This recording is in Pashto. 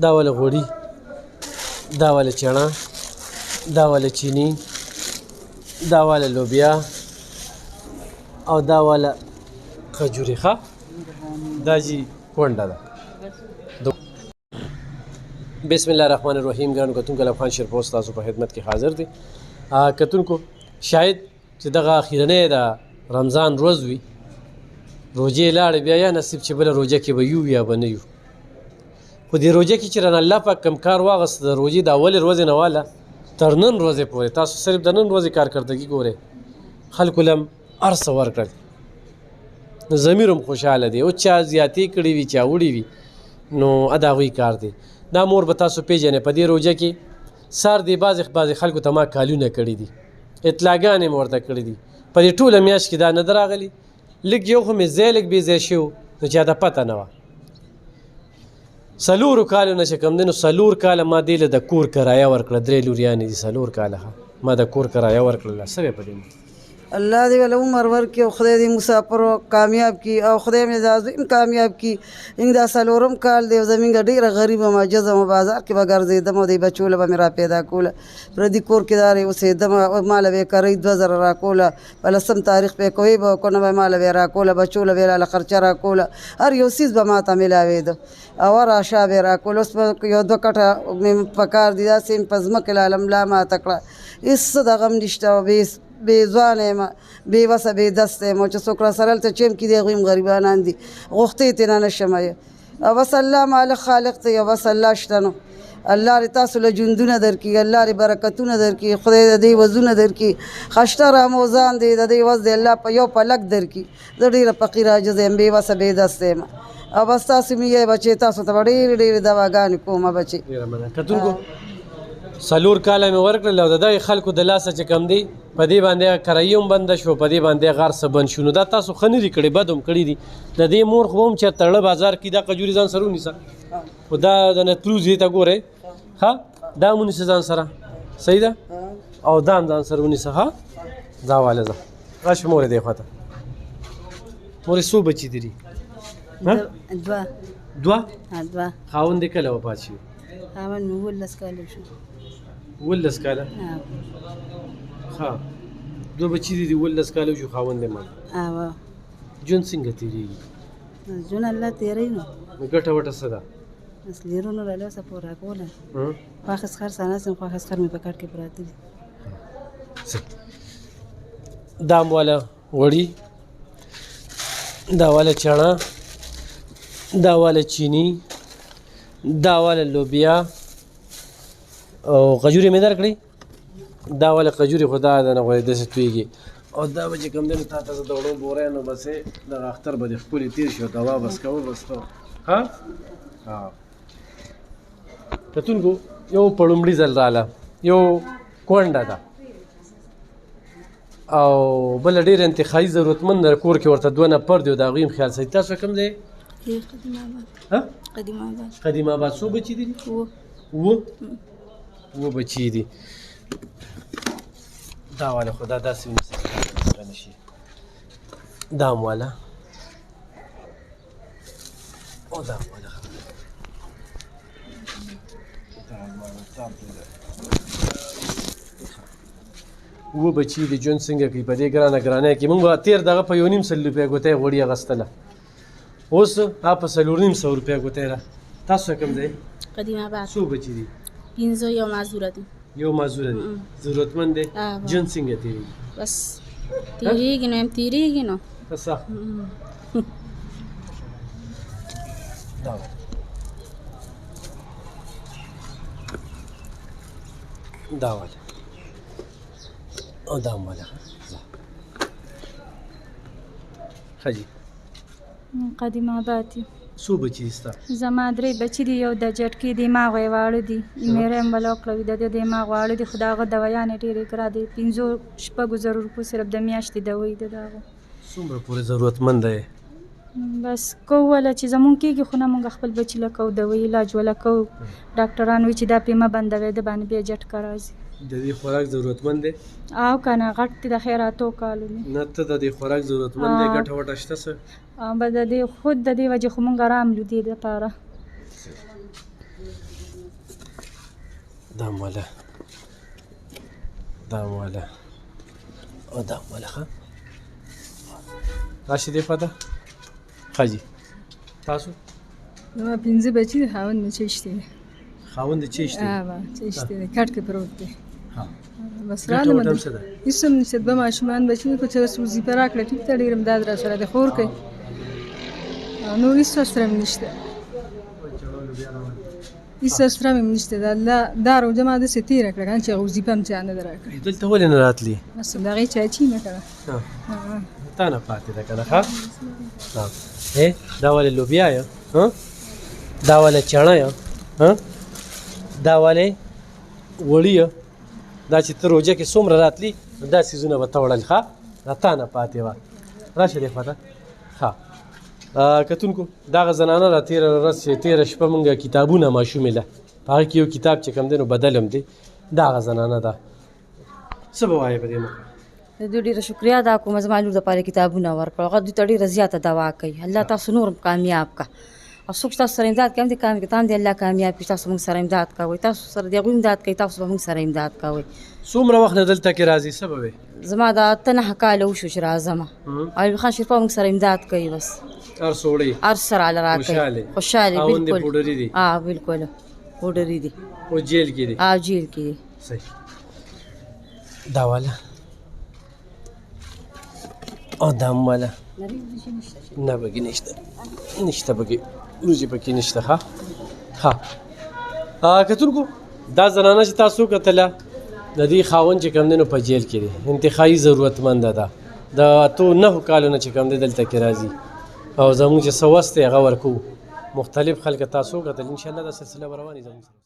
دا والا غوړي، دا والا چنا، دا والا چینی، دا والا لوبیا او دا والا خجوري. ښه دا جی کونډه ده. بسم الله الرحمن الرحیم. ګرانو کتونکو افغان شیرپوسټ تاسو په خدمت کې حاضر دی. کتونکو شاید چې دغه اخیرنۍ د رمضان روز وي، روجې لاړې بیا یا نصیب چې بله روجه کې به یو یا به نه یو. خو دې روجه کې چې رانه الله پاک کم کار واغست د روجې د اولې ورځې نه واله تر نن ورځې پورې تاسو صرف د نن ورځې کارکردګي ګورئ، خلکو له هم هر څه ورکړل، ضمیر هم خوشحاله دی. او چا زیاتې کړې وي چا وړې وي نو د هغوی کار دی. دا مور به تاسو پیژنئ په دې روجه کې سار دی بعضې خلکو ته ما کالونه کړي دي، اطلاعګانې مې ورته کړي دي. په دې ټوله میاشت کې دا نه ده راغلي، لږ یو خو مې ځای لږ بې ځای شوي نو چاته پته نه وه. 4 کالو نه چې کوم دی نو 4 کاله ما دې له د کور کرایه ورکړه. 3 لوریانې دي 4 کاله ما د کور کرایه ورکړله. څه به په دې الله دې ولا عمر ورکړي او خدای دې مسافر کامیاب کړي او خدای مې عظیم کامیاب کړي. دا 4م کال دی او زمونږ ډېره غریبه یم، عاجزه یم، بازار کې به ګرځېدم او دې بچو له به مې را پیدا کوله. پردي کور کې دارې اوسېدم، ما له به یې کرۍ 2000 راکوله، په 10 تاریخ به یې کوی به که نه به ما له به یې راکوله، بچو له به یې راله خرچه راکوله، هر یو څیز به ما ته میلاوېده او راشا به یې راکوله. اوس به 1-2 کټه مې په کار دي، داسې مې په ځمکې لاله ملا ماته کړه. هېڅ څه دغه هم نشته او بې ځوانه یم، بې وسه بې دسته یم. او چې څوک راسره هلته چیم کې دي هغوی هم غریبانان دي، غوښتې یې ترېنه نشم. او بس الله مالک خالق دی او بس الله شته نو الله دې تاسو له ژوندونه درکړي، الله دې برکتونه درکړي، خدای د دې وزونه درکړي، خشته رمضان دی د دې وز دی الله په یو پلک درکړي. زه ډېره فقیر عاجزه یم، بې وسه بې دسته یم. او بس تاسو مې یې بچې تاسو ته به ډېرې ډېرې دواګانې کومه بچې. کتونکو 4 کاله مې ورکړل او د دغې خلکو د لاسه چې کم دی په دې باندې کرایي هم بنده شو، په دې باندې غار څه بند شو. نو دا تاسو ښه نه دي کړي، بد هم کړي دي. د دې مور خو هم چېرته اړه بازار کې دا قجوري ځان سره ونیسه، خو دا د نتروزې ته ګورئ، ښه دا هم ونیسه ځان سره، صحیح ده، او دا هم ځان سره ونیسه. ښه دا واله ځه راشه مورې دې خوا ته. مورې څو بچي دي؟ 2 خاوند دې کله وفات شي؟ خاوند مې 12 کاله شو. 12 کاله؟ ښه 2 بچي دي 12 کاله شو، خاوند یې مړ. ژوند څنګه تېرېږي؟ ژوند الله تېروي نو ګټه وټه څه ده؟ بس لیرونو راله اوسه پوره کوله. خواښ اسخر ساناسم خواښ اسخر مې په کټ کې پراته دي. دا والا غوړي، دا والا چنا، دا والا چینی، دا والا لوبیا او قجوري مې درکړې. دا والا قجوري خو دا نه غواړي داسې تویږي. او دا به چې کوم دی نو تا ته زه د وړو بوری نو بس دغه اختر به دې ښکلې تېر شي او دوا بس کوه بس ته. ها کتونکو یو په لومړي ځل راله یو کونډه ده او بله ډېره انتخابي ضرورتمند ده، کور کې ورته 2 نفر دي او د هغوی هم خیال ساتي. تاسو کوم دی؟ قدیم آباد. څو بچي دي؟ 2 بچي دي. دا والا خو دا داسې ونیسه چې نه شي. دا هم والا او دا هم والا. و بچي دي. ژوند څنګه کوي په دې ګرانۍ کې؟ موږ به تېر دغه په 1.5 روپۍ ګوتۍ غوړي اخیستله، اوس هغه په 4.5 روپۍ ګوتۍ ده. تاسو کوم ځای؟ قدیم آباد. څو بچي دي؟ 15 یو معذوره دي. یو معذوره دي. ضرورتمند دی. ژوند څنګه تېرېږي؟ بس تېرېږي نو هم تېرېږي نو. ښه دا والا او دا هم والا. ښه جي. قدیم آباد دي. څو بچي دي ستا؟ زما 3 بچي دي. یو د جټکي دماغ یې واړه دي، میره یې بله وکړه د دې دماغ واړه دي، خو د هغه دوایانې ډېرې ګرا دي. 5-6 روپو صرف د میاشتې دوایي ده د هغه. څومره پورې ضرورتمنده یې؟ بس کوو وله چې زمونږ کېږي، خو نه مونږ خپل بچي له کوو، دوایي علاج وله کوو. ډاکټران وایي چې دا پې مه بندوئ، د باندې بیا جټکه راځي. د دې خوراک ضرورتمند دی او که نه غټ دی د خیراتو کالو دی نه ته د دې خوراک ضرورتمند دی ګټه وټه شته څه به د دې خود د دې وجې خو مونږ راملو دې دپاره دام والا دام والا او دام والا ښه راشي دې خوا ته ښه جي تاسو زما 5 بچي دي خاوند مې چیشتی دی خاوند یې چیشت دی چیشتی دی کټ کې پروت دی ها بس ګټه رالم وټه هم څه ده هېڅ هم نشته دوه ماشومان بچي دي خو چې اوس وظیفه راکړه ټیک ته ډېر امداد را سره دی خور کوي او نور هېڅ سره هم نشته هېڅ سره هم نشته د الله دا روژه ما داسې تېره کړه که نه چې هغه وظیفه هم چا نه ده راکړې دلته ولې نه راتلي بس د هغې چاچي نه کړه تا نه پاتې ده که نه ښه دا ولې لوبیا یا دا ولې چڼه یا دا ولې وړي یا دا چې ته روژه کې څومره راتلي دا څیزونه به ته وړل ښه دا تا نه پاتې وه راشه دې خوا ته ښه کتونکو دغه زنانه را تېره ورځ چې تېره شپه مونږ کتابونه ماشومې له په هغه کې یو کتاب چې کوم دی نو بدل هم دی دغه زنانه ده څه به وایې په دې مخه د دوی ډېره شکریا ادا کوم زما لور دپاره کتابونه ورکړه هغه دوی ته ډېره زیاته دوا کوي الله تاسو نور کامیاب کا او څوک تاسو سره امداد کوي هم دې کامیاب کړي هم دې الله کامیاب کړي تاسو موږ سره امداد کوئ تاسو سره د هغوی امداد کوي تاسو به موږ سره امداد کوئ څومره وخت نه دلته کې راځي څه به وې زما دا 9 کاله وشو چې راځم ایوب خان شریفه موږ سره امداد کوي بس هر سوړی هر سره راکوي خوشحالي خاوند یې بالکل پوډري دي بالکل پوډري دي او جیل کې دي جیل کې دي صحیح دا والا او دام والا نه بګي نشته بګي روزي پکې نشته ها کتونکو دا زنانه چې تاسو کتله د دې خاوند چې کوم دی نو په جیل کې دی انتخابي ضرورتمنده ده د 9 کالو نه چې کوم دی دلته کې راځي او زموږ چې څه وس دی هغه ورکوو مختلف خلک تاسو کتل انشاءالله دا سلسله به روانې زموږ سره